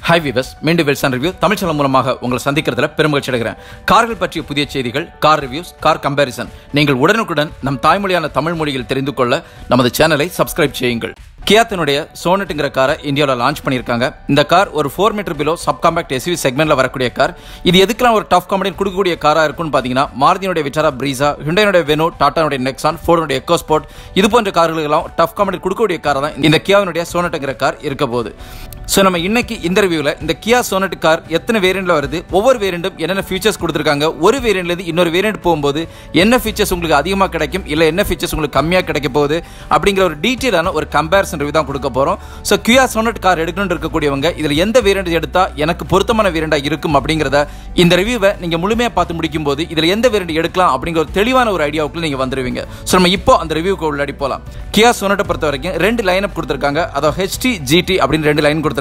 Hi viewers, மீண்டும் வெல்சன் review Tamil channel மூலமாக உங்களை சந்திக்கிறதுல பெருமகிழ்ச்சி அடைகிறேன். கார்கள் பற்றிய புதிய செய்திகள், கார் ரிவ்யூஸ், கார் கம்பேரிசன் நீங்கள் உடனுக்குடன் நம் தாய்மொழியான தமிழ் மொழியில் தெரிந்து கொள்ள நமது சேனலை சப்ஸ்கிரைப் செய்யுங்கள். கியா தன்னுடைய சோனட்டுங்கிற காரை இந்தியாவில் லான்ச் பண்ணியிருக்காங்க. இந்த கார் ஒரு 4 metre below sub compact SUV செக்மெண்ட்ல வரக்கூடிய கார். இது எதுக்கெல்லாம் ஒரு டஃப் காம்படிஷன் கொடுக்கக்கூடிய காரா இருக்குன்னு பாத்தீங்கன்னா, மாருதியோட விட்டாரா பிரீசா, ஹுண்டாயோட வெனோ, டாடாவோட நெக்ஸான், ஃபோர்டோட எக்கோஸ்போர்ட் இது போன்ற கார்களுக்கெல்லாம் டஃப் காம்படிஷன் கொடுக்கக்கூடிய காரை தான் இந்த கியாவினுடைய சோனட்டுங்கிற கார் இருக்க போகுது. ஸோ நம்ம இன்னைக்கு இந்த ரிவ்யூவில் இந்த கியா சோனட் கார் எத்தனை வேரியண்ட்ல வருது, ஒவ்வொரு வேரியண்டும் என்னென்ன ஃபீச்சர்ஸ் கொடுத்துருக்காங்க, ஒரு வேரியண்ட்லேருந்து இன்னொரு வேரியண்ட் போகும்போது என்ன ஃபீச்சர்ஸ் உங்களுக்கு அதிகமாக கிடைக்கும், இல்லை என்ன ஃபீச்சர்ஸ் உங்களுக்கு கம்மியாக கிடைக்க போகுது அப்படிங்கிற ஒரு டீட்டெயிலான ஒரு கம்பேரிசன் ரிவ்யூ தான் கொடுக்க போகிறோம். ஸோ கியா சோனட் கார் எடுக்கணும்னு இருக்கக்கூடியவங்க இதில் எந்த வேரியண்ட் எடுத்தால் எனக்கு பொருத்தமான வேரியண்டாக இருக்கும் அப்படிங்கிறத இந்த ரிவ்யூவை நீங்கள் முழுமையாக பார்த்து முடிக்கும் போது இதில் எந்த வேரியண்ட் எடுக்கலாம் அப்படிங்கிற ஒரு தெளிவான ஒரு ஐடியாவுக்குள்ள நீங்கள் வந்துடுவீங்க. ஸோ நம்ம இப்போ அந்த ரிவ்யூக்கு உள்ளாடி போகலாம். கியா சோனட்டை பொறுத்த வரைக்கும் 2 லைன் அப் கொடுத்துருக்காங்க. அதாவது HT, GT அப்படின்னு 2 லைன் கொடுத்துருக்காங்க.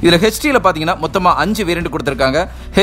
இதுல HT-ல பாத்தீங்கன்னா மொத்தமா 5 வேரியண்ட் கொடுத்திருக்காங்க.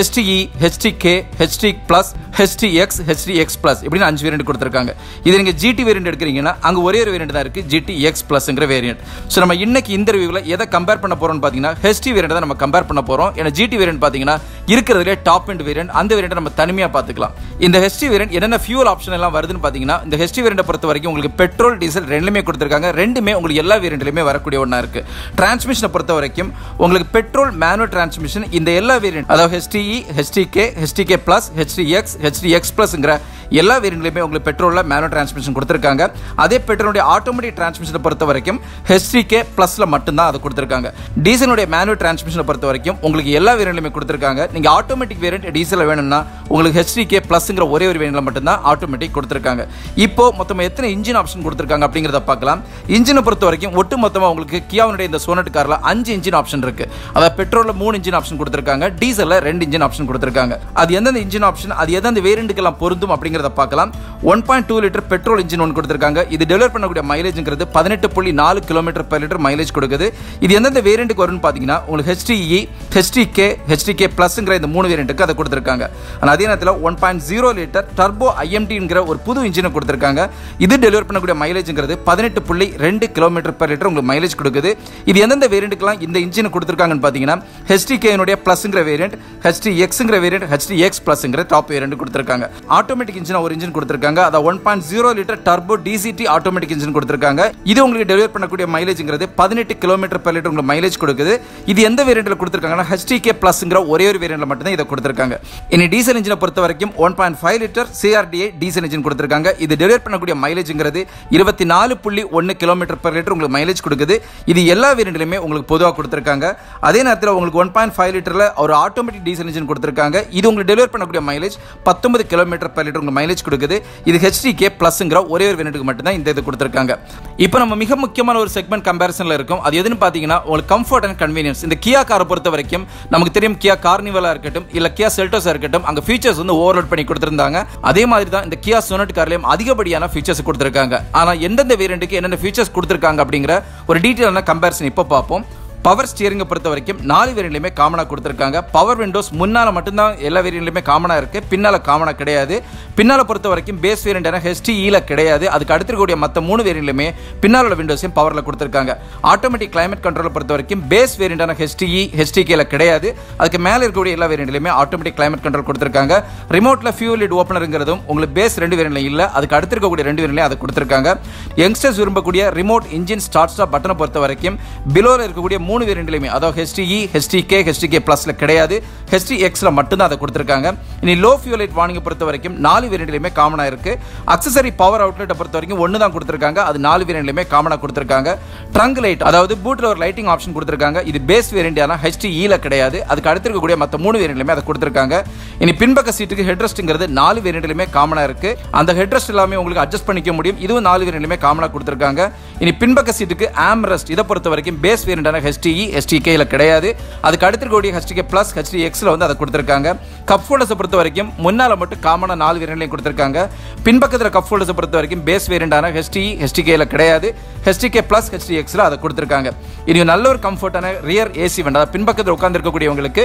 HTE, HTK, HT Plus, HTX, HTX Plus இப்படின்னு 5 வேரியண்ட் கொடுத்திருக்காங்க. இது நீங்க GT வேரியண்ட் எடுக்கிறீங்கன்னா அங்க ஒரே ஒரு வேரியண்ட் தான் இருக்கு, GTX Plusங்கிற வேரியண்ட். சோ நம்ம இன்னைக்கு இந்த ரிவ்யூல எதை கம்பேர் பண்ண போறோம்னு பாத்தீங்கன்னா HT வேரியண்ட் தான் நம்ம கம்பேர் பண்ண போறோம். ஏன்னா GT வேரியண்ட் பாத்தீங்கன்னா இருக்கிறதுலே டாப் எண்ட் வேரியண்ட், அந்த வேரியண்ட் நம்ம தனிமையா பாத்துக்கலாம். இந்த HT வேரியண்ட் என்னென்ன ஃபியூல் ஆப்ஷன் எல்லாம் வருதுன்னு பாத்தீங்கன்னா, இந்த HT வேரியண்ட் பொறுத்த வரைக்கும் உங்களுக்கு பெட்ரோல், டீசல் ரெண்டுமே கொடுத்திருக்காங்க. ரெண்டுமே உங்களுக்கு எல்லா வேரியண்ட்லயுமே வரக்கூடிய ஒண்ணா இருக்கு. டிரான்ஸ்மிஷனை பொறுத்த வரைக்கும் உங்களுக்கு பெட்ரோல் மேனுவல் டிரான்ஸ்மிஷன் இந்த எல்லா வேரியண்ட், அதாவது HTE, HTK, HTK Plus, HTX, HTX Plusங்கிற எல்லா வேரியண்ட்லயுமே உங்களுக்கு பெட்ரோல்ல மேனுவல் டிரான்ஸ்மிஷன் கொடுத்திருக்காங்க. அதே பெட்ரோலுடைய ஆட்டோமேட்டிக் டிரான்ஸ்மிஷனை பொறுத்த வரைக்கும் HTK Plusல மட்டும்தான் அது கொடுத்திருக்காங்க. டீசலுடைய மேனுவல் டிரான்ஸ்மிஷனை பொறுத்த வரைக்கும் உங்களுக்கு எல்லா வேரியண்ட்லயுமே கொடுத்திருக்காங்க. நீங்க ஆட்டோமேட்டிக் வேரியண்ட் டீசல் வேணும்னா உங்களுக்கு HTK Plusங்கிற ஒரே ஒரு வேரியண்ட்ல மட்டும்தான் ஆட்டோமேட்டிக் கொடுத்திருக்காங்க. இப்போ மொத்தமா எத்தனை இன்ஜின் ஆப்ஷன் கொடுத்திருக்காங்க அப்படிங்கறத பார்க்கலாம். இன்ஜினை பொறுத்த வரைக்கும் ஒட்டு மொத்தமா உங்களுக்கு கியாவுடைய இந்த சோனட் கார்ல 5 இன்ஜின் ஆப்ஷன் இருக்கு. அதாவது பெட்ரோல்ல 3 இன்ஜின் ஆப்ஷன் கொடுத்திருக்காங்க, டீசல்ல 2 இன்ஜின் ஆப்ஷன் கொடுத்திருக்காங்க. அது எந்தெந்த இன்ஜின் ஆப்ஷன், அது எந்தெந்த வேரியண்ட்க்கு எல்லாம் பொருந்தும் அப்படிங்கறத பார்க்கலாம். 1.2 லிட்டர் பெட்ரோல் இன்ஜின் ஒன்னு கொடுத்திருக்காங்க. இது டெலிவர் பண்ணக்கூடிய மைலேஜ்ங்கிறது 18.4 km/லிட்டர் மைலேஜ் கொடுக்குது. இது எந்தெந்த வேரியண்ட்க்கு வரும்னு பாத்தீங்கன்னா, உங்களுக்கு HTE, HTK, HTK Plusங்கிற இந்த 3 வேரியண்ட்க்கு அதை கொடுத்திருக்காங்க. ஆனா அதே நேரத்தில் 1.0 லிட்டர் டர்போ IMTங்கிற ஒரு புது இன்ஜினை கொடுத்திருக்காங்க. இது டெலிவர் பண்ணக்கூடிய மைலேஜ்ங்கிறது 18.2 km/லிட்டர் உங்களுக்கு மைலேஜ் கொடுக்குது. இது எந்தெந்த வேரியண்ட்க்குலாம் இந்த இன்ஜினை கொடுத்திருக்காங்கன்னு பாத்தீங்கன்னா, HTK-னுடைய பிளஸ்ங்கிற வேரியண்ட், HTX-ங்கிற வேரியண்ட், HTX Plusங்கிற டாப் வேரியண்ட் கொடுத்திருக்காங்க. ஆட்டோமேட்டிக் இன்ஜின் ஒரு இன்ஜின் கொடுத்திருக்காங்க. அத 1.0 litre turbo DCT automatic engine கொடுத்திருக்காங்க. இது உங்களுக்கு டெலிவர் பண்ணக்கூடிய மைலேஜ்ங்கிறது 18 km/லிட்டர் உங்களுக்கு மைலேஜ் கொடுக்குது. இது எந்த வேரியண்ட்ல கொடுத்திருக்காங்கன்னா, HTK Plusங்கிற ஒரே ஒரு வேரியண்ட்ல மட்டும் தான் இத கொடுத்திருக்காங்க. இனி டீசல் இன்ஜினை பொறுத்த வரைக்கும் 1.5 லிட்டர் CRDA டீசல் இன்ஜின் கொடுத்திருக்காங்க. இது டெலிவர் பண்ணக்கூடிய மைலேஜ்ங்கிறது 24.1 km/லிட்டர் உங்களுக்கு மைலேஜ் கொடுக்குது. இது எல்லா வேரியண்ட்லயுமே உங்களுக்கு பொதுவா கொடுத்திருக்காங்க. அதே நேரத்தில் உங்களுக்கு 1.5 லிட்டர்ல ஒரு ஆட்டோமேட்டிக் டீசல் இன்ஜின் கொடுத்திருக்காங்க. இது உங்களுக்கு டெலிவர் பண்ணக்கூடிய மைலேஜ் 19 km/லிட்டர் உங்களுக்கு மைலேஜ் கொடுக்குது. இது HTK Plusங்கிற ஒரே ஒரு வேரியண்ட்க்கு மட்டும் தான் இந்த இது கொடுத்திருக்காங்க. இப்போ நம்ம மிக முக்கியமான ஒரு செக்மெண்ட் கம்பேரிசன்ல இருக்கும். அது எதுன்னு பாத்தீங்கன்னா, உங்களுக்கு கம்ஃபர்ட் அண்ட் கன்வீனியன்ஸ். இந்த கியா காரை பொறுத்த வரைக்கும் நமக்கு தெரியும், கியா கார்னிவலா இருக்கட்டும் இல்ல கியா செல்டோஸா இருக்கட்டும், அங்க ஃபீச்சர்ஸ் வந்து ஓவர்லோட் பண்ணி கொடுத்திருந்தாங்க. அதே மாதிரி தான் இந்த கியா சோனட் கார்லயும் அதிகப்படியான ஃபீச்சர்ஸ் கொடுத்திருக்காங்க. ஆனா எந்தெந்த வேரியண்ட்க்கு என்னென்ன ஃபீச்சர்ஸ் கொடுத்திருக்காங்க அப்படிங்கிற ஒரு டீடைலான கம்பேரிசன் இப்போ பார்ப்போம். பவர் ஸ்டியரிங்கை பொறுத்த வரைக்கும் 4 வேரியண்ட்லயுமே காமனா கொடுத்திருக்காங்க. பவர் விண்டோஸ் முன்னால மட்டும்தான் எல்லா வேரியண்ட்லயுமே காமனா இருக்கு, பின்னால காமனா கிடையாது. பின்னால பொறுத்த வரைக்கும் பேஸ் வேரியண்டான HTE-ல கிடையாது. அதுக்கு அடுத்துக்கூடிய மற்ற 3 வேரியண்ட்லயுமே பின்னால விண்டோஸையும் பவர்ல கொடுத்திருக்காங்க. ஆட்டோமேட்டிக் கிளைமேட் கண்ட்ரோலை பொறுத்த வரைக்கும் பேஸ் வேரியண்டான HTE, HTK-ல கிடையாது. அதுக்கு மேல இருக்கக்கூடிய எல்லா வேரியண்ட்லயுமே ஆட்டோமேட்டிக் கிளைமேட் கண்ட்ரோல் கொடுத்திருக்காங்க. ரிமோட்ல ஃபியூல் லிட் ஓபனர்ங்கிறதும் உங்களுக்கு பேஸ் 2 வேரியண்ட்ல இல்ல, அதுக்கு அடுத்து இருக்கக்கூடிய 2 வேரியண்ட்லயும் அதை கொடுத்திருக்காங்க. யங்ஸ்டர்ஸ் விரும்பக்கூடிய ரிமோட் இன்ஜின் ஸ்டார்ட் ஸ்டாப் பட்டனை பொறுத்த வரைக்கும் பிலோல இருக்கக்கூடிய 3 வேரியண்ட்லயுமே, அதாவது HTE, HTK, HTK Plusல கிடையாது, HTX-ல மட்டும்தான் அதை கொடுத்திருக்காங்க. இனி லோ ஃபியூல் லைட் வார்னிங் பொறுத்த வரைக்கும் 4 வேரியண்ட்லயுமே காமனா இருக்கு. அக்சஸரி பவர் அவுட்லெட் பொறுத்த வரைக்கும் 1 தான் கொடுத்திருக்காங்க. அது 4 வேரியண்ட்லயுமே காமனா கொடுத்திருக்காங்க. ட்ரங்க் லைட், அதாவது பூட்ல ஒரு லைட்டிங் ஆப்ஷன் கொடுத்திருக்காங்க. இது பேஸ் வேரியண்டான HTE-ல கிடையாது. அதுக்கு அடுத்து இருக்கக்கூடிய மற்ற 3 வேரியண்ட்லயுமே அதை கொடுத்திருக்காங்க. இனி பின்பக்க சீட்டுக்கு ஹெட்ரெஸ்ட்ங்கிறது 4 வேரியண்ட்லயுமே காமனா இருக்கு. அந்த ஹெட்ரெஸ்ட் எல்லாமே உங்களுக்கு அட்ஜஸ்ட் பண்ணிக்க முடியும். இதுவும் 4 வேரியண்ட்லயுமே காமனா கொடுத்திருக்காங்க. இனி பின்பக்க சீட்டுக்கு ஆம்ரெஸ்ட், இதை பொறுத்த வரைக்கும் பேஸ் வேரியண்டான HTE, HTK-ல கிடையாது. அதுக்கு அடுத்து இருக்கக்கூடிய HTK Plus, HTX-ல வந்து அதை கொடுத்திருக்காங்க. கப் ஹோல்டர்ஸ் பொறுத்த வரைக்கும் முன்னால மட்டும் காமனா 4 வேரியண்ட்லயும் கொடுத்திருக்காங்க. பின்பக்கத்துல கப் ஹோல்டர்ஸ் பொறுத்த வரைக்கும் பேஸ் வேரியண்டான HTE, HTK-ல கிடையாது. HDK Plus HDXல அதை கொடுத்திருக்காங்க. இது நல்ல ஒரு கம்ஃபர்ட்டான ரியர் ஏசி வெண்ட், அதாவது பின்பக்கத்தில் உட்கார்ந்திருக்கக்கூடியவங்களுக்கு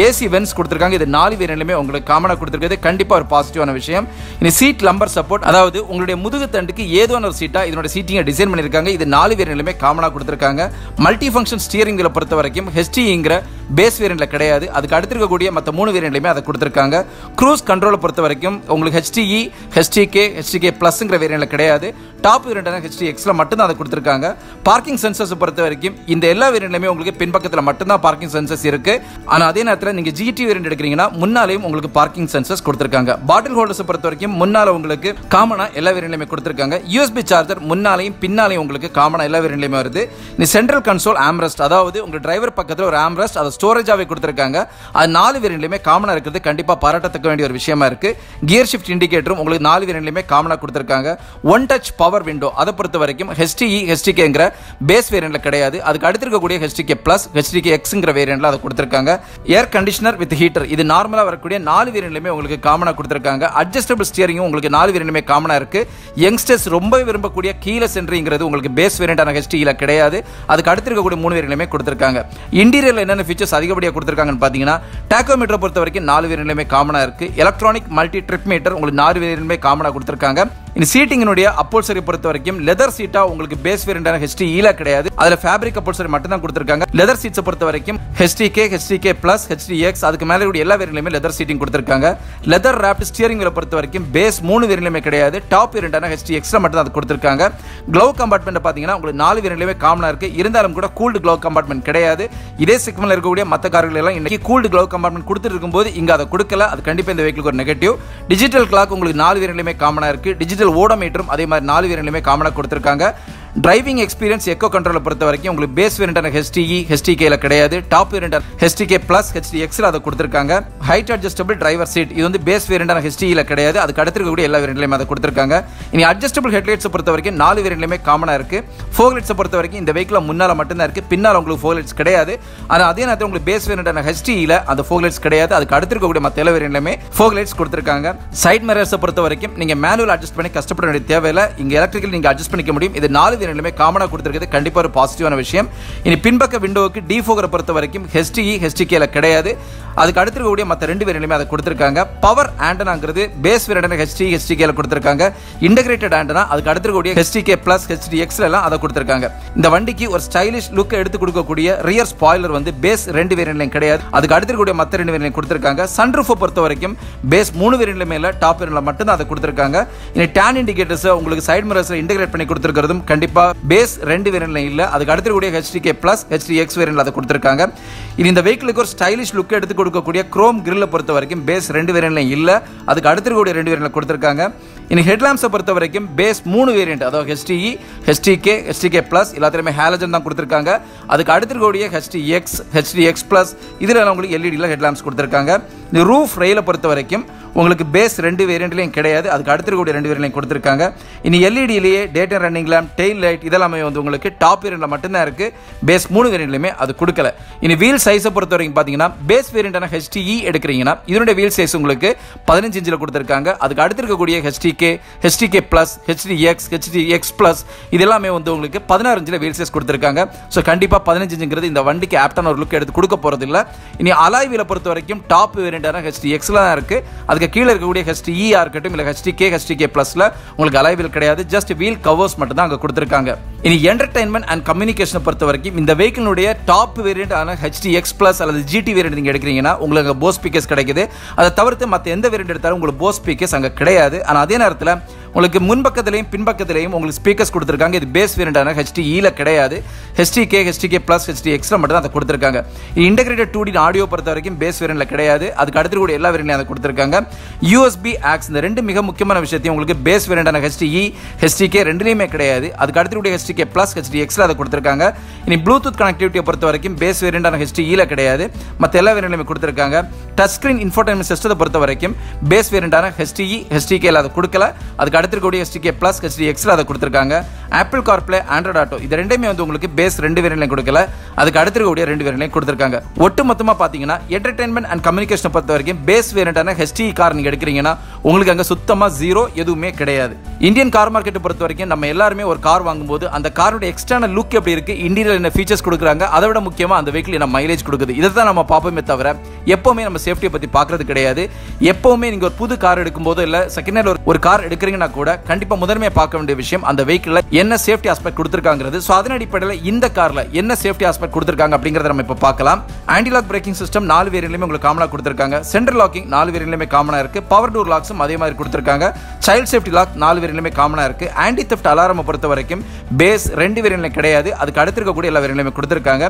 ஏசி வென்ட்ஸ் கொடுத்திருக்காங்க. இது 4 வேரியண்ட்லயுமே உங்களுக்கு காமனா கொடுத்திருக்கிறது கண்டிப்பா ஒரு பாசிட்டிவான விஷயம். இனி சீட் லம்பர் சப்போர்ட், அதாவது உங்களுடைய முதுகு தண்டுக்கு ஏதோ ஒரு சீட்டா இதனோட சீட்டிங்கை டிசைன் பண்ணிருக்காங்க. இது 4 வேரியண்ட்லயுமே காமனா கொடுத்திருக்காங்க. மல்டி ஃபங்க்ஷன் ஸ்டியரிங் வீலை பொறுத்த வரைக்கும் HDங்கிற பேஸ் வேரியண்ட்ல கிடையாது. அதுக்கு அடுத்து இருக்கக்கூடிய மற்ற 3 வேரியண்ட்லயுமே அதை கொடுத்திருக்காங்க. க்ரூஸ் கண்ட்ரோலை பொறுத்த வரைக்கும் உங்களுக்கு HDE, HDK Plusங்கிற வேரியண்ட்ல கிடையாது. டாப் வேரியண்டான HDXல மட்டும் தான் அதை கொடுத்திருக்காங்க. பார்க்கிங் சென்சர்ஸ் பொறுத்த வரைக்கும் இந்த எல்லா வேரியண்ட்லயுமே உங்களுக்கு பின்பக்கத்தில் மட்டும் தான் பார்க்கிங் சென்சர்ஸ் இருக்கு. ஆனா அதே நேரத்தில் நீங்க GT வேரியண்ட் எடுக்கிறீங்கன்னா முன்னாலேயும் உங்களுக்கு பார்க்கிங் சென்சர்ஸ் கொடுத்திருக்காங்க. பாட்டில் ஹோல்டர்ஸ் பொறுத்த வரைக்கும் முன்னால உங்களுக்கு காமனா எல்லா வேரியண்ட்லயுமே கொடுத்திருக்காங்க. USB சார்ஜர் முன்னாலையும் பின்னாலையும் உங்களுக்கு காமனா எல்லா வேரியண்ட்லயுமே வருது. இந்த சென்ட்ரல் கன்சோல் ஆம்ரெஸ்ட், அதாவது உங்க டிரைவர் பக்கத்துல ஒரு ஆம்ரெஸ்ட், அதை ஸ்டோரேஜாவே கொடுத்திருக்காங்க. அது 4 வேரியண்ட்லயுமே காமனா இருக்கிறது கண்டிப்பா பாராட்டத்தக்க வேண்டிய ஒரு விஷயமா இருக்கு. கியர் ஷிஃப்ட் இண்டிகேட்டரும் உங்களுக்கு 4 வேரியண்ட்லயுமே காமனா கொடுத்திருக்காங்க. ஒன் டச் பவர் விண்டோ அதை பொறுத்த வரைக்கும் HDE, HDKங்கிற பேஸ் வேரியண்ட்ல கிடையாது. அதுக்கு அடுத்து இருக்கக்கூடிய HDK Plus, HDKXங்கிற வேரியண்ட்ல அதை கொடுத்திருக்காங்க. ஏர் கண்டிஷனர் வித் ஹீட்டர், இது நார்மலா வரக்கூடிய 4 வேரியண்ட்லயுமே உங்களுக்கு காமனா கொடுத்திருக்காங்க. அட்ஜஸ்டபிள் ஸ்டியரிங்கும் உங்களுக்கு 4 வேரியண்ட்லயுமே காமனா இருக்கு. யங்ஸ்டர்ஸ் ரொம்ப விரும்பக்கூடிய கீலெஸ் என்ட்ரிங்கிறது உங்களுக்கு பேஸ் வேரியண்டான HDEல கிடையாது. அதுக்கு அடுத்து இருக்கக்கூடிய 3 வேரியண்ட்லயுமே கொடுத்திருக்காங்க. இன்டீரியர்ல என்னென்ன ஃபீச்சர்ஸ் அதிகப்படியா கொடுத்திருக்காங்கன்னு பாத்தீங்கன்னா, டாக்கோமீட்டர் பொறுத்த வரைக்கும் 4 வேரியண்ட்லயுமே காமனா இருக்கு. எலக்ட்ரானிக் மல்டி ட்ரிப் மீட்டர் உங்களுக்கு 4 வேரியண்ட்லயுமே காமனா கொடுத்திருக்காங்க. இந்த சீட்டிங்கினுடைய அப்போல்சரி பொறுத்த வரைக்கும் லெதர் சீட்டா உங்களுக்கு பேஸ் வேரியண்டான HDEல கிடையாது. அதுல ஃபேப்ரிக் அப்போல்சரி மட்டும் தான் கொடுத்திருக்காங்க. லெதர் சீட்ஸ் பொறுத்த வரைக்கும் HDK Plus, HDX அதுக்கு மேல கூடிய எல்லா வேரியண்ட்லயுமே லெதர் சீட்டிங் கொடுத்திருக்காங்க. லெதர் ராப்ட் ஸ்டியரிங் வீலை பொறுத்த வரைக்கும் பேஸ் 3 வேரியண்ட்லயுமே கிடையாது. டாப் வேரியண்டான HDXல மட்டும் தான் அது கொடுத்திருக்காங்க. க்ளவ் கம்பார்ட்மெண்ட் பாத்தீங்கன்னா உங்களுக்கு 4 வேரியண்ட்லயுமே காமனா இருக்கு. இருந்தாலும் கூட கூல்டு க்ளவ் கம்பார்ட்மெண்ட் கிடையாது. இதே செக்மெண்ட்ல இருக்கக்கூடிய மற்ற கார்கள் எல்லாம் இன்னைக்கு கூல்டு க்ளவ் கம்பார்ட்மெண்ட் கொடுத்துட்டு இருக்கும்போது இங்க அதை கொடுக்கல. அது கண்டிப்பா இந்த வெஹிக்கிளுக்கு ஒரு நெகட்டிவ். டிஜிட்டல் கிளாக் உங்களுக்கு 4 வேரியண்ட்லயுமே காமனா இருக்கு. டிஜிட்டல் ஓடோமீட்டரும் அதே மாதிரி 4 வேரியண்ட்லயுமே காமனா கொடுத்திருக்காங்க. டிரைவிங் எக்ஸ்பீரியன்ஸ் எக்கோ கண்ட்ரோலை பொறுத்த வரைக்கும் உங்களுக்கு பேஸ் வேரியண்டான HDE, HDKல கிடையாது. டாப் வேரியண்டான HDK Plus, HDXல அதை கொடுத்திருக்காங்க. ஹைட் அட்ஜஸ்டபிள் டிரைவர் சீட், இது வந்து பேஸ் வேரியண்டான HDEல கிடையாது. அதுக்கு அடுத்து இருக்கக்கூடிய எல்லா வேரியண்ட்லயுமே அதை கொடுத்திருக்காங்க. இனி அட்ஜஸ்டபிள் ஹெட்லைட்ஸ் பொறுத்த வரைக்கும் 4 வேரியண்ட்லயுமே காமனா இருக்கு. ஃபோக் லைட்ஸ் பொறுத்த வரைக்கும் இந்த வெஹிக்கிள்ல முன்னால மட்டும் தான் இருக்கு. பின்னால உங்களுக்கு ஃபோக் லைட்ஸ் கிடையாது. ஆனா அதே நேரத்தில் உங்களுக்கு பேஸ் வேரியண்டான HDEல அந்த ஃபோக் லைட்ஸ் கிடையாது. அதுக்கு அடுத்து இருக்கக்கூடிய மற்ற எல்லா வேரியண்ட்லயுமே ஃபோக் லைட்ஸ் கொடுத்திருக்காங்க. சைட் மிரர்ஸ் பொறுத்த வரைக்கும் நீங்க மேனுவல் அட்ஜஸ்ட் பண்ணி கஷ்டப்பட வேண்டிய தேவையில்லை. இங்க எலக்ட்ரிக்கல் நீங்க அட்ஜஸ்ட் பண்ணிக்க முடியும். இது 4 வேரியண்ட்லயுமே காமனா கொடுத்திருக்கிறது கண்டிப்பா ஒரு பாசிட்டிவான விஷயம். இனி பின்பக்க விண்டோவுக்கு டிஃபோகரை பொறுத்த வரைக்கும் HDE, HDKல கிடையாது. அதுக்கு அடுத்து இருக்கக்கூடிய மற்ற 2 வேரியண்ட்லயுமே அதை கொடுத்திருக்காங்க. பவர் ஆண்டனாங்கிறது பேஸ் வேரியண்டான HDE, HDKல கொடுத்திருக்காங்க. இன்டகிரேட்டட் ஆண்டனா அதுக்கு அடுத்து இருக்கக்கூடிய HDK Plus, HDXல எல்லாம் அதை கொடுத்திருக்காங்க. இந்த வண்டிக்கு ஒரு ஸ்டைலிஷ் லுக் எடுத்து கொடுக்கக்கூடிய ரியர் ஸ்பாயிலர் வந்து பேஸ் 2 வேரியண்ட்லயும் கிடையாது. அதுக்கு அடுத்து இருக்கக்கூடிய மற்ற 2 வேரியண்ட்லயும் கொடுத்திருக்காங்க. சன்ரூஃப் பொறுத்த வரைக்கும் பேஸ் 3 வேரியண்ட்லயுமே இல்ல, டாப் வேரியண்ட்ல மட்டும் தான் அதை கொடுத்திருக்காங்க. இனி டான் இண்டிகேட்டர்ஸ் உங்களுக்கு சைடு மிரர்ஸ்ல இன்டகிரேட் பண்ணி கொடுத்திருக்கிறதும் கண்டிப்பா பேஸ் 2 வேரியண்ட்ல இல்ல. அதுக்கு அடுத்து கூடிய HDK Plus, HDX வேரியண்ட்ல அதை கொடுத்திருக்காங்க. இந்த வெஹிக்கிளுக்கு ஒரு ஸ்டைலிஷ் லுக் எடுத்து கொடுக்கக்கூடிய குரோம் கிரில்ல பொறுத்த வரைக்கும் பேஸ் 2 வேரியண்ட்ல இல்ல. அதுக்கு அடுத்து கூடிய 2 வேரியண்ட்ல கொடுத்திருக்காங்க. இனி ஹெட்லாம்ப்ஸ் பொறுத்த வரைக்கும் பேஸ் 3 வேரியண்ட், அதாவது HDE, HDK Plus எல்லாத்துலயுமே ஹாலஜன் தான் கொடுத்திருக்காங்க. அதுக்கு அடுத்து கூடிய HDX, HDX Plus இதுல உங்களுக்கு LED ஹெட்லாம்ப்ஸ் கொடுத்திருக்காங்க. இந்த ரூஃப் ரெயில பொறுத்த வரைக்கும் உங்களுக்கு பேஸ் 2 வேரியண்ட்லயும் கிடையாது. அதுக்கு அடுத்து கூடிய 2 வேரியண்ட்லயும் கொடுத்திருக்காங்க. இனி LEDலயே day time running lamp, tail light இதெல்லாமே வந்து உங்களுக்கு டாப் வேரியண்ட்ல மட்டும் தான் இருக்கு. பேஸ் 3 வேரியண்ட்லயுமே அது கொடுக்கல. இனி வீல் சைஸை பொறுத்த வரைக்கும் பாத்தீங்கன்னா பேஸ் வேரியண்டான HDE எடுக்கிறீங்கன்னா இதனுடைய வீல் சைஸ் உங்களுக்கு 15 இன்ச்ல கொடுத்திருக்காங்க. அதுக்கு அடுத்து இருக்கக்கூடிய HDK Plus, HDX, HDX Plus இதெல்லாமே வந்து உங்களுக்கு 16 இன்ச்ல வீல் சைஸ் கொடுத்திருக்காங்க. சோ கண்டிப்பா 15 இன்ச்ங்கிறது இந்த வண்டிக்கு ஆப்டான ஒரு லுக் எடுத்து கொடுக்க போறது இல்ல. இனி அலாய் வீலை பொறுத்த வரைக்கும் டாப் வேரியண்டான HDXல தான் இருக்கு. அதுக்கு கீழே இருக்கக்கூடிய HDE இருக்கட்டும் இல்ல HDK Plusல உங்களுக்கு அலாய் வீல் கிடையாது. ஜஸ்ட் வீல் கவர்ஸ் மட்டும் தான் அங்க கொடுத்திருக்காங்க. இனி என்டர்டைன்மெண்ட் அண்ட் கம்யூனிகேஷன் பொறுத்த வரைக்கும் இந்த வெஹிக்கிளுடைய டாப் வேரியண்ட் ஆன HDX Plus அல்லது GT வேரியண்ட் நீங்க எடுக்கிறீங்கன்னா உங்களுக்கு போஸ் ஸ்பீக்கர்ஸ் கிடைக்குது. அதை தவிர்த்து மற்ற எந்த வேரியண்ட் எடுத்தாலும் உங்களுக்கு போஸ் ஸ்பீக்கர்ஸ் அங்க கிடையாது. ஆனா அதே நேரத்தில் உங்களுக்கு முன்பக்கத்திலையும் பின்பக்கத்திலையும் உங்களுக்கு ஸ்பீக்கர்ஸ் கொடுத்திருக்காங்க. இது பேஸ் வேரியண்டான HDEல கிடையாது. HDK Plus, HDXல மட்டும் தான் அதை கொடுத்திருக்காங்க. இன்டகிரேட்டட் 2D ஆடியோ பொறுத்த வரைக்கும் பேஸ் வேரியண்ட்ல கிடையாது. அதுக்கு அடுத்து கூட எல்லா வேரியண்ட்லயும் அதை கொடுத்திருக்காங்க. USB AUX இந்த ரெண்டு மிக முக்கியமான விஷயத்தையும் உங்களுக்கு பேஸ் வேரியண்டான HDE, HDK ரெண்டுலயுமே கிடையாது. அதுக்கு அடுத்து கூட HDK Plus, HDXல அதை கொடுத்திருக்காங்க. இனி ப்ளூடூத் கனெக்டிவிட்டியை பொறுத்த வரைக்கும் பேஸ் வேரியண்டான HDEல கிடையாது. மற்ற எல்லா வேரியண்ட்லயுமே கொடுத்திருக்காங்க. டச் ஸ்கிரீன் இன்ஃபோடைன்மென்ட் சிஸ்டத்தை பொறுத்த வரைக்கும் பேஸ் வேரியண்டான HDE, HDKல அதை கொடுக்கல. அதுக்கு அடுத்து கூட HDK Plus, HDXல அதை கொடுத்திருக்காங்க. ஆப்பிள் கார்ப்ளே, ஆண்ட்ராய்டு ஆட்டோ இது ரெண்டுமே வந்து உங்களுக்கு பேஸ் 2 வேரியன்ட்லையும் கொடுக்கல, அதுக்கு அடுத்திருக்கக்கூடிய 2 வேரியன்ட்லையும் கொடுத்துருக்காங்க. ஒட்டு மொத்தமாக பார்த்தீங்கன்னா என்டர்டைன்மெண்ட் அண்ட் கம்யூனிகேஷனை பொறுத்த வரைக்கும் பேஸ் வேரியன்டான HTE கார் நீங்கள் எடுக்கிறீங்கன்னா உங்களுக்கு அங்கே சுத்தமாக ஜீரோ எதுவுமே கிடையாது. இந்தியன் கார் மார்க்கெட்டை பொறுத்த வரைக்கும் நம்ம எல்லாருமே ஒரு கார் வாங்கும்போது அந்த காரோட எக்ஸ்டர்னல் லுக் எப்படி இருக்கு, இன்டீரியர் என்ன ஃபீச்சர்ஸ் கொடுக்குறாங்க, அதை விட முக்கியமாக அந்த வெஹிக்கிள் என்ன மைலேஜ் கொடுக்குது, இதை தான் நம்ம பார்ப்போமே தவிர எப்பவுமே நம்ம சேஃப்டியை பற்றி பார்க்கறது கிடையாது. எப்பவுமே நீங்கள் ஒரு புது கார் எடுக்கும்போது இல்லை செகண்ட் ஹேண்ட் ஒரு கார் எடுக்கிறீங்கன்னா கூட கண்டிப்பாக முதன்மையாக பார்க்க வேண்டிய விஷயம் அந்த வெஹிக்கிளில் என்ன சேஃப்டி ஆஸ்பெக்ட் கொடுத்துருக்காங்கிறது. ஸோ அதன் அடிப்படையில் இந்த காரில் என்ன சேஃப்டி ஆஸ்பெக்ட் கொடுத்துருக்காங்க அப்படிங்கிறத நம்ம இப்போ பார்க்கலாம். ஆன்டி-லாக் பிரேக்கிங் சிஸ்டம் 4 வேரியன்ட்லையுமே உங்களுக்கு காமனாக கொடுத்துருக்காங்க. சென்டர் லாக்கிங் 4 வேரியன்ட்லையுமே காமனாக இருக்கு. பவர் டோர் லாக்ஸும் அதே மாதிரி கொடுத்துருக்காங்க. சைல்ட் சேஃப்டி லாக் 4 வேரியன்ட்லையுமே காமனாக இருக்கு. ஆன்டி தெஃப்ட் அலாரம் பொறுத்த வரைக்கும் பேஸ் 2 வேரியன்ட்ல கிடையாது, அதுக்கு அடுத்திருக்கக்கூடிய எல்லா வேரியன்ட்லையுமே கொடுத்துருக்காங்க.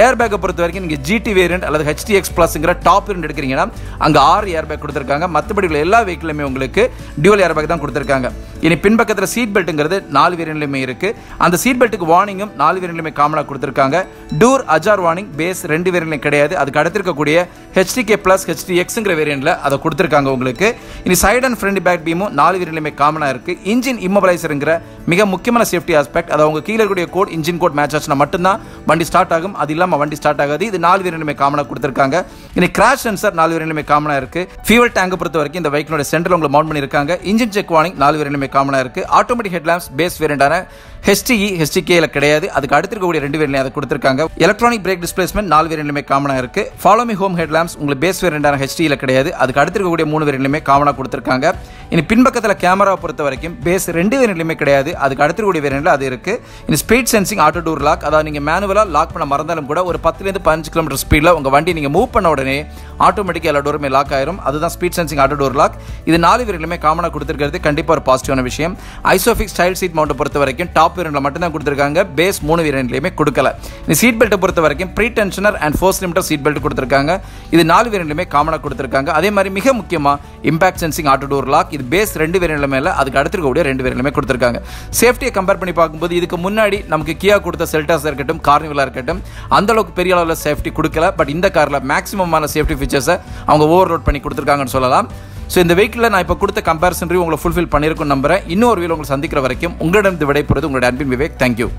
ஏர் பேக்கை பொறுத்த வரைக்கும் நீங்கள் GT வேரியன்ட் அல்லது HTX Plusங்கிற டாப் வேரியன்ட் எடுக்கிறீங்கன்னா அங்கே 6 ஏர் பேக் கொடுத்துருக்காங்க. மற்றபடி எல்லா வெஹிக்கிளுமே உங்களுக்கு டியூவல் ஏர் பேக் தான் கொடுத்துருக்காங்க. இனி பின்பக்கத்தில் சீட் பெல்ட்ங்கிறது 4 வேரியன்ட்லையுமே இருக்கு. அந்த சீட் பெல்ட்டுக்கு வார்னிங்கும் 4 வேரியன்ட்லையுமே காமனாக கொடுத்துருக்காங்க. டூர் அஜார் வார்னிங் பேஸ் 2 வேரியன்ட்லையும் கிடையாது, அதுக்கு அடுத்திருக்கக்கூடிய HTK Plus HTXங்கிற வேரியன்ட்ல அதை கொடுத்துருக்காங்க உங்களுக்கு. இனி சைட் அண்ட் ஃப்ரண்ட் பேக் பீமும் 4 வேரியன்ட்லையுமே காமனாக இருக்கு. இன்ஜின் இம்மொபைலைசருங்கிற மிக முக்கியமான சேஃப்டி ஆஸ்பெக்ட், அது அவங்க கீழே இருக்கக்கூடிய கோட் இன்ஜின் கோட் மேட்ச் ஆச்சுன்னா மட்டும்தான் வண்டி ஸ்டார்ட் ஆகும், அது இல்லாமல் வண்டி ஸ்டார்ட் ஆகாது. இது 4 வேரியன்ட்லையுமே காமனாக கொடுத்துருக்காங்க. இனி கிராஷ் சென்சர் 4 வேரியன்ட்லையுமே காமனாக இருக்கு. ஃபியூவல் டேங்கை பொறுத்த வரைக்கும் இந்த வெஹிக்கிளோட சென்டரில் உங்களுக்கு மவுண்ட் பண்ணியிருக்காங்க. இன்ஜின் செக் வார்னிங் 4 வேரியன்ட்லையுமே காமனாக இருக்கு. ஆட்டோமேட்டிக் ஹெட்லாம்ப்ஸ் பேஸ் வேரியன்டான HTE HTK கிடையாது, அதுக்கு அடுத்திருக்கக்கூடிய 2 வேரியன்ட்லையும் அதை கொடுத்துருக்காங்க. எலக்ட்ரானிக் பிரேக் டிஸ்பிளேஸ்மெண்ட் 4 வேரியன்ட்லையுமே காமனாக இருக்கு. ஃபாலோ மீ ஹோம் ஹெட்லாம்ப்ஸ் உங்களுக்கு பேஸ் வேரியன்டான HTE கிடையாது, அதுக்கு அடுத்திருக்கக்கூடிய 3 வேரியன்ட்லையுமே காமனாக கொடுத்துருக்காங்க. இனி பின்பக்கத்தில் கேமராவை பொறுத்த வரைக்கும் பேஸ் 2 வேரியன்ட்லையுமே கிடையாது, அதுக்கு அடுத்திருக்கக்கூடிய வேரியன்ட்ல அது இருக்கு. இனி speed sensing auto door lock, அதாவது நீங்கள் மேனுவலாக லாக் பண்ண மறந்தாலும் கூட ஒரு 10 to 15 km ஸ்பீடில் உங்கள் வண்டி நீங்கள் மூவ் பண்ண உடனே ஆட்டோமேட்டிக்காக எல்லா டோருமே லாக் ஆயிரும். அதுதான் speed sensing auto door lock. இது 4 வேரியன்ட்லையுமே காமனாக கொடுத்துருக்கிறது கண்டிப்பாக ஒரு பாசிட்டிவான விஷயம். ஐசோஃபிக்ஸ் ஸ்டைல் சீட் மவுண்ட் பொறுத்த வரைக்கும் டாப் வேரியன்ட்ல மட்டும்தான் கொடுத்துருக்காங்க, பேஸ் 3 வேரியன்ட்லையுமே கொடுக்கல. இந்த சீட் பெல்ட்டை பொறுத்த வரைக்கும் pretensioner and force limiter seat belt கொடுத்துருக்காங்க. இது 4 வேரியன்ட்லையுமே காமனாக கொடுத்துருக்காங்க. அதே மாதிரி மிக முக்கியமாக impact sensing auto door lock, இது பேஸ் 2 வேரியன்ட்ல மேல, அதுக்கு அடுத்திருக்கக்கூடிய 2 வேரியன்ட்லையுமே கொடுத்துருக்காங்க. சேஃப்டியை கம்பேர் பண்ணி பார்க்கும்போது இதுக்கு முன்னாடி நமக்கு கியா கொடுத்த செல்டாஸ் இருக்கட்டும், கார்னிவலா இருக்கட்டும், அந்த அளவுக்கு பெரிய அளவில் சேஃப்டி கொடுக்கல. பட் இந்த காரில் மேக்ஸிமமான சேஃப்டி ஃபீச்சர்ஸை அவங்க ஓவர்லோட் பண்ணி கொடுத்துருக்காங்கன்னு சொல்லலாம். ஸோ இந்த வெஹிக்கிளில் நான் இப்போ கொடுத்த கம்பேரிசன் உங்களை ஃபுல்ஃபில் பண்ணியிருக்கும் நம்புறேன். இன்னொரு வீடியோ உங்களை சந்திக்கிற வரைக்கும் உங்களிடம் விடைபெறுவது உங்களுடைய அன்பின் விவேக். தேங்க்யூ.